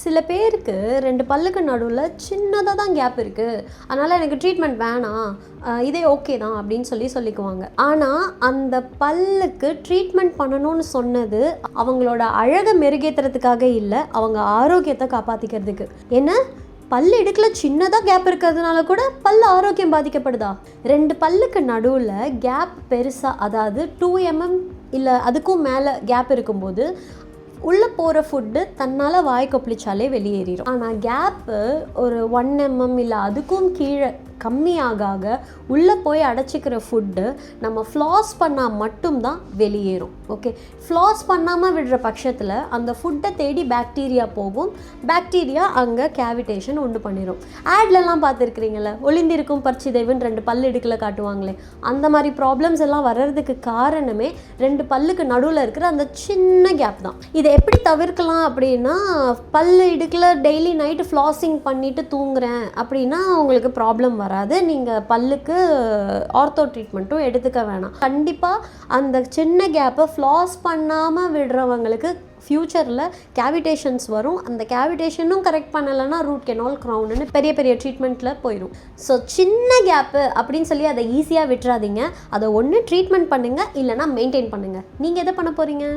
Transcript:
சில பேருக்கு 2 பல்லுக்கு நடுவில் சின்னதாக தான் கேப் இருக்குது, அதனால் எனக்கு ட்ரீட்மெண்ட் வேணாம், இதே ஓகே தான் அப்படின்னு சொல்லிக்குவாங்க. ஆனால் அந்த பல்லுக்கு ட்ரீட்மெண்ட் பண்ணணும்னு சொன்னது அவங்களோட அழகை மெருகேற்றுறதுக்காக இல்லை, அவங்க ஆரோக்கியத்தை காப்பாற்றிக்கிறதுக்கு. ஏன்னா பல்லு இடுக்கில் சின்னதாக கேப் இருக்கிறதுனால கூட பல்லு ஆரோக்கியம் பாதிக்கப்படுதா? 2 பல்லுக்கு நடுவில் கேப் பெருசாக, அதாவது 2 mm இல்லை அதுக்கும் மேலே கேப் இருக்கும்போது உள்ளே போகிற ஃபுட்டு தன்னால் வாய் கொப்பளிச்சாலே வெளியேறிடும். ஆனால் கேப்பு ஒரு 1 mm இல்லை அதுக்கும் கீழே கம்மியாக உள்ளே போய் அடைச்சிக்கிற ஃபுட்டு நம்ம ஃப்ளாஸ் பண்ணால் மட்டும்தான் வெளியேறும். ஓகே, ஃப்ளாஸ் பண்ணாமல் விடுற பட்சத்தில் அந்த ஃபுட்டை தேடி பாக்டீரியா போகும், பாக்டீரியா அங்கே கேவிடேஷன் உண்டு பண்ணிடும். ஆட்லலாம் பார்த்துருக்குறீங்களே, ஒளிந்திருக்கும் பற்சிதைவுன்னு 2 பல்லு இடுக்கில் காட்டுவாங்களே, அந்த மாதிரி ப்ராப்ளம்ஸ் எல்லாம் வர்றதுக்கு காரணமே 2 பல்லுக்கு நடுவில் இருக்கிற அந்த சின்ன கேப் தான். இதை எப்படி தவிர்க்கலாம் அப்படின்னா, பல்லு இடுக்கில் டெய்லி நைட்டு ஃப்ளாஸிங் பண்ணிவிட்டு தூங்குறேன் அப்படின்னா உங்களுக்கு ப்ராப்ளம் வராது. நீங்கள் பல்லுக்கு ஆர்த்தோ ட்ரீட்மெண்ட்டும் எடுத்துக்க வேணாம். கண்டிப்பாக அந்த சின்ன கேப்பை ஃப்ளாஸ் பண்ணாமல் விடுறவங்களுக்கு ஃப்யூச்சரில் கேவிடேஷன்ஸ் வரும். அந்த கேவிடேஷனும் கரெக்ட் பண்ணலைன்னா ரூட் கெனால், க்ரவுன்னு பெரிய பெரிய ட்ரீட்மெண்ட்டில் போயிடும். ஸோ சின்ன கேப்பு அப்படின்னு சொல்லி அதை ஈஸியாக விட்டுறாதீங்க. அதை ஒன்று ட்ரீட்மெண்ட் பண்ணுங்கள், இல்லைனா மெயின்டைன் பண்ணுங்கள். நீங்கள் எதை பண்ண போகிறீங்க?